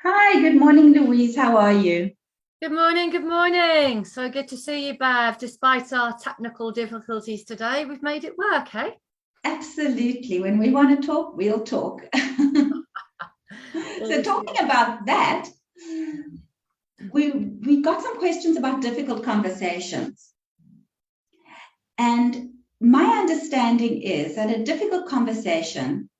Hi, good morning, Louise. How are you? Good morning, good morning. So good to see you, Bev. Despite our technical difficulties today, we've made it work, eh? Absolutely. When we want to talk, we'll talk. So, Always talking good. about that, we got some questions about difficult conversations. And my understanding is that a difficult conversation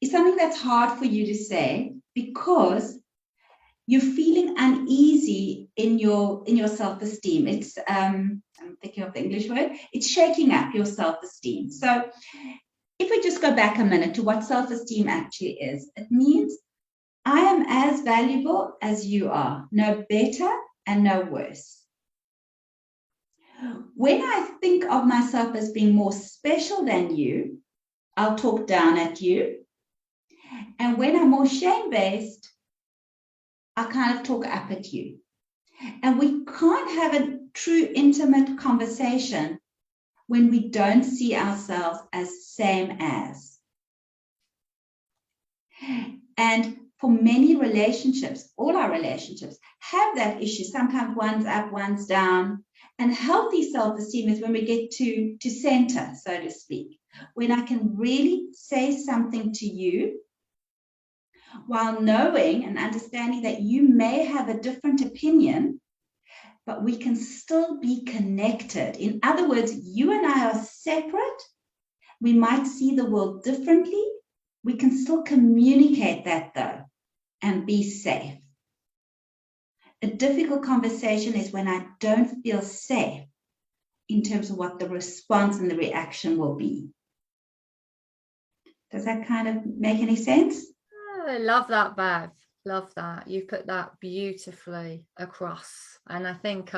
is something that's hard for you to say because you're feeling uneasy in your self-esteem. I'm thinking of the English word. It's shaking up your self-esteem. So if we just go back a minute to what self-esteem actually is, it means I am as valuable as you are, no better and no worse. When I think of myself as being more special than you, I'll talk down at you. And when I'm more shame based, I kind of talk up at you. And we can't have a true intimate conversation when we don't see ourselves as same as. And for many relationships, all our relationships have that issue. Sometimes one's up, one's down. And healthy self-esteem is when we get to center, so to speak, when I can really say something to you while knowing and understanding that you may have a different opinion, but we can still be connected. In other words, you and I are separate. We might see the world differently. We can still communicate that though and be safe. A difficult conversation is when I don't feel safe in terms of what the response and the reaction will be. Does that kind of make any sense? Oh, I love that, Bev. Love that. You've put that beautifully across. And I think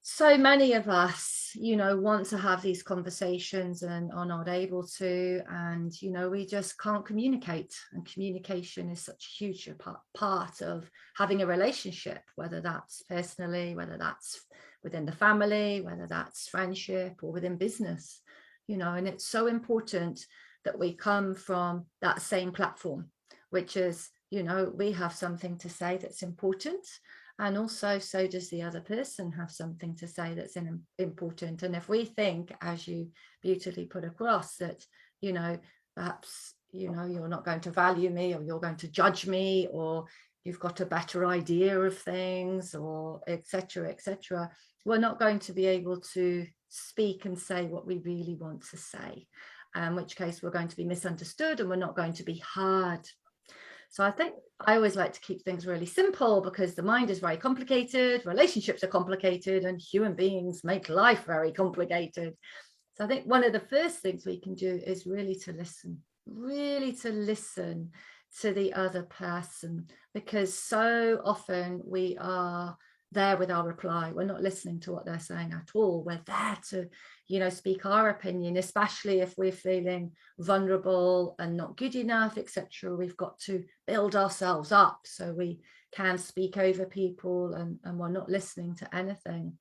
so many of us, want to have these conversations and are not able to. And, we just can't communicate. And communication is such a huge part of having a relationship, whether that's personally, whether that's within the family, whether that's friendship or within business, and it's so important that we come from that same platform, which is, we have something to say that's important, and also so does the other person have something to say that's important. And if we think, as you beautifully put across, that perhaps you're not going to value me, or you're going to judge me, or you've got a better idea of things, or etc., we're not going to be able to speak and say what we really want to say, in which case we're going to be misunderstood and we're not going to be heard. So I think I always like to keep things really simple, because the mind is very complicated, relationships are complicated, and human beings make life very complicated. So I think one of the first things we can do is really to listen to the other person, because so often we are there with our reply. We're not listening to what they're saying at all. We're there to, speak our opinion, especially if we're feeling vulnerable and not good enough, etc. We've got to build ourselves up so we can speak over people, and we're not listening to anything,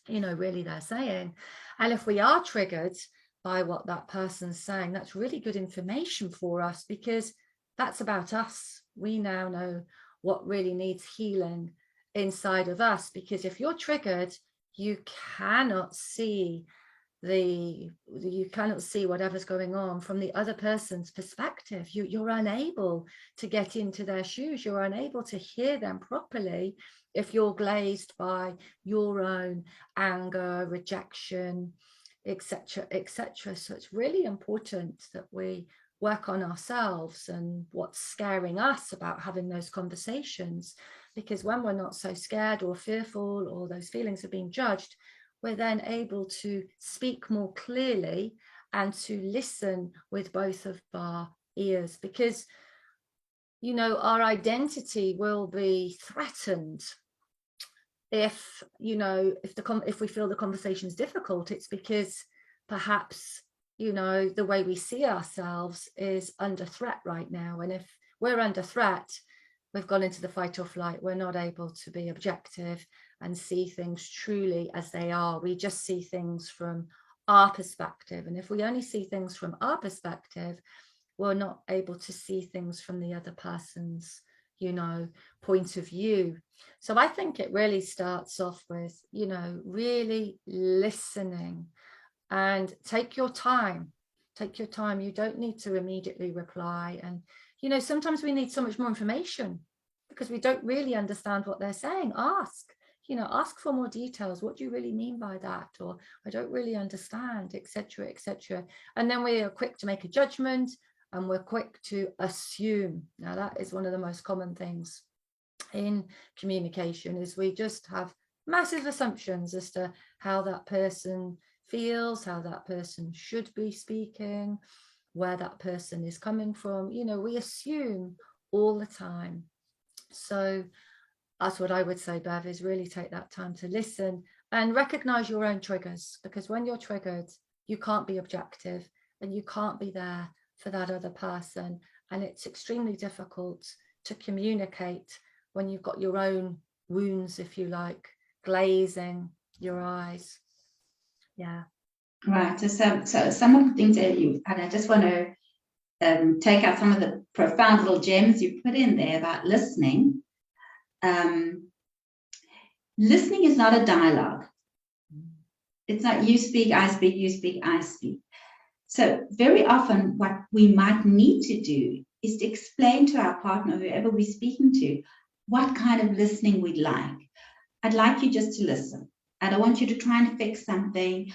really they're saying. And if we are triggered by what that person's saying, that's really good information for us, because that's about us. We now know what really needs healing inside of us, because if you're triggered, you cannot see whatever's going on from the other person's perspective. You're unable to get into their shoes. You're unable to hear them properly if you're glazed by your own anger, rejection, etc. So it's really important that we work on ourselves and what's scaring us about having those conversations, because when we're not so scared or fearful, or those feelings of being judged, we're then able to speak more clearly and to listen with both of our ears, because our identity will be threatened if if we feel the conversation is difficult. It's because perhaps the way we see ourselves is under threat right now, and if we're under threat, we've gone into the fight or flight. We're not able to be objective and see things truly as they are. We just see things from our perspective, and if we only see things from our perspective, we're not able to see things from the other person's point of view. So I think it really starts off with, really listening, and take your time. Take your time. You don't need to immediately reply. And, sometimes we need so much more information because we don't really understand what they're saying. Ask for more details. What do you really mean by that? Or I don't really understand, etc., etc. And then we are quick to make a judgment, and we're quick to assume. Now, that is one of the most common things in communication, is we just have massive assumptions as to how that person feels, how that person should be speaking, where that person is coming from. We assume all the time. So that's what I would say, Bev, is really take that time to listen and recognize your own triggers, because when you're triggered, you can't be objective and you can't be there for that other person. And it's extremely difficult to communicate when you've got your own wounds, if you like, glazing your eyes. Yeah. Right. So some of the things that and I just want to take out some of the profound little gems you put in there about listening. Listening is not a dialogue. It's not you speak, I speak, you speak, I speak. So very often what we might need to do is to explain to our partner, whoever we're speaking to, what kind of listening we'd like. I'd like you just to listen. I don't want you to try and fix something.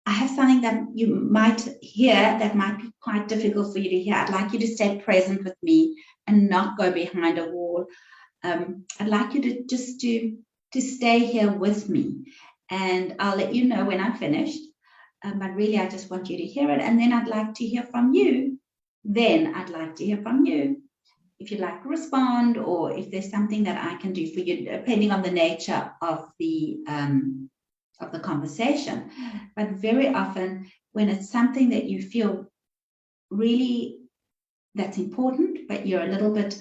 I have something that you might hear that might be quite difficult for you to hear. I'd like you to stay present with me and not go behind a wall. I'd like you to just to stay here with me, and I'll let you know when I'm finished. But really, I just want you to hear it, and then I'd like to hear from you. Then I'd like to hear from you. If you'd like to respond, or if there's something that I can do for you, depending on the nature of the conversation. But very often, when it's something that you feel really that's important, but you're a little bit,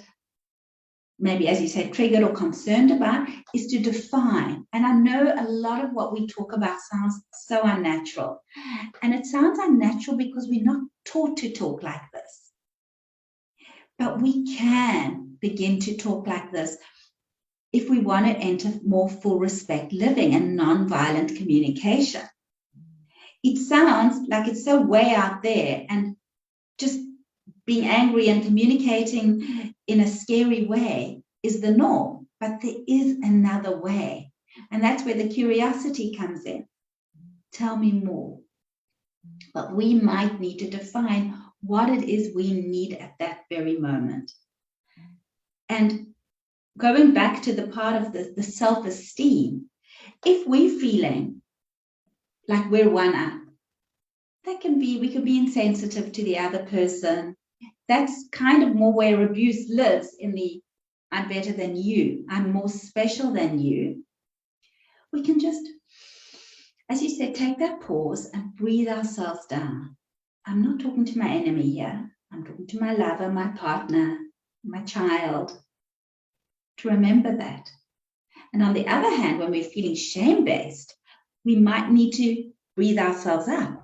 maybe, as you say, triggered or concerned about, is to define. And I know a lot of what we talk about sounds so unnatural. And it sounds unnatural because we're not taught to talk like this. But we can begin to talk like this if we want to enter more full respect living and non-violent communication. It sounds like it's so way out there, and just being angry and communicating in a scary way is the norm. But there is another way. And that's where the curiosity comes in. Tell me more. But we might need to define what it is we need at that very moment. And going back to the part of the self-esteem, if we're feeling like we're one up, we could be insensitive to the other person. That's kind of more where abuse lives, in the I'm better than you, I'm more special than you. We can just, as you said, take that pause and breathe ourselves down. I'm not talking to my enemy here. I'm talking to my lover, my partner, my child. To remember that. And on the other hand, when we're feeling shame-based, we might need to breathe ourselves up.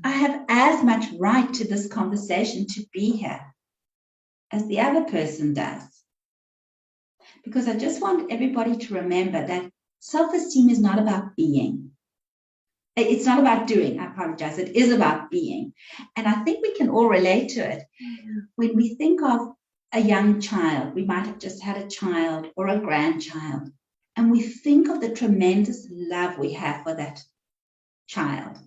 I have as much right to this conversation to be here as the other person does. Because I just want everybody to remember that self-esteem is not about being. It's not about doing, I apologize. It is about being. And I think we can all relate to it. When we think of a young child, we might have just had a child or a grandchild, and we think of the tremendous love we have for that child.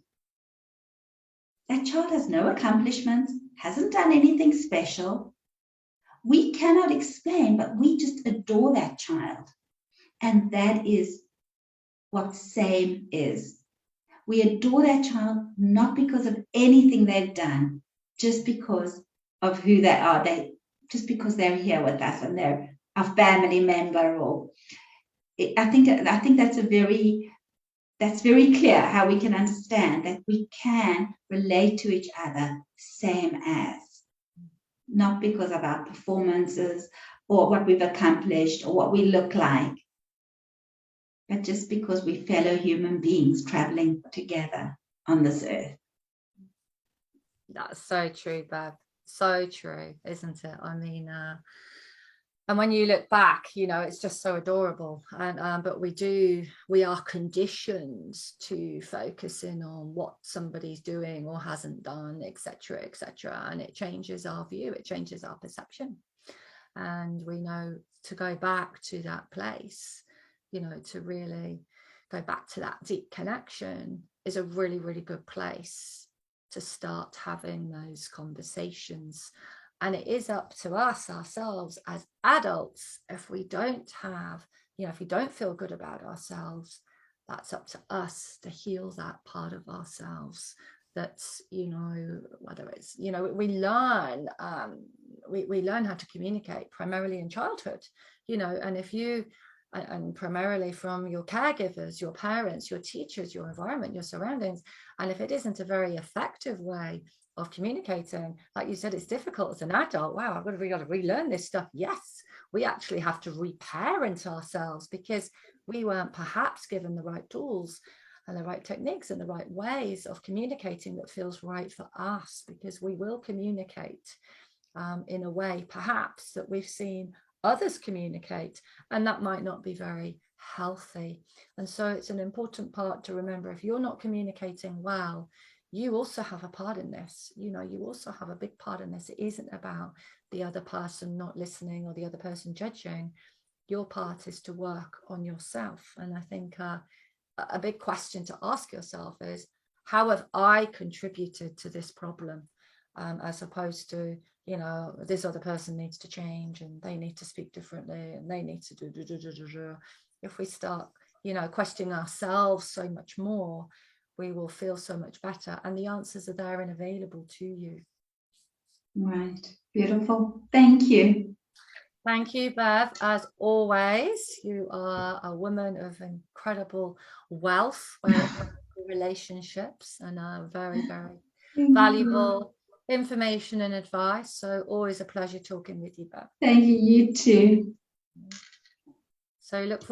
That child has no accomplishments, hasn't done anything special. We cannot explain, but we just adore that child. And that is what same is. We adore that child not because of anything they've done, just because of who they are. Just because they're here with us and they're a family member. Or I think that's that's very clear how we can understand that we can relate to each other same as, not because of our performances or what we've accomplished or what we look like, but just because we're fellow human beings traveling together on this earth. That's so true, Bev. So true, isn't it? I mean, And when you look back, you know, it's just so adorable. And but we are conditioned to focus in on what somebody's doing or hasn't done, etc., etc. And it changes our view, it changes our perception. And we know to go back to that place, you know, to really go back to that deep connection is a really, really good place to start having those conversations. And it is up to us ourselves as adults. If we don't have, you know, if we don't feel good about ourselves, that's up to us to heal that part of ourselves. That's, you know, whether it's, you know, we learn how to communicate primarily in childhood, you know, and if you, and primarily from your caregivers, your parents, your teachers, your environment, your surroundings. And if it isn't a very effective way of communicating, like you said, it's difficult as an adult. Wow, I've got to relearn this stuff. Yes, we actually have to reparent ourselves because we weren't perhaps given the right tools and the right techniques and the right ways of communicating that feels right for us, because we will communicate in a way perhaps that we've seen others communicate, and that might not be very healthy. And so it's an important part to remember, if you're not communicating well, you also have a part in this. You know, you also have a big part in this. It isn't about the other person not listening or the other person judging. Your part is to work on yourself. And I think a big question to ask yourself is, how have I contributed to this problem? As opposed to, you know, this other person needs to change and they need to speak differently and they need to do. If we start, you know, questioning ourselves so much more, we will feel so much better, and the answers are there and available to you. Right. Beautiful. Thank you. Thank you, Bev. As always, you are a woman of incredible wealth when it comes to relationships, and a very, very valuable information and advice. So always a pleasure talking with you, Bev. Thank you, you too. So look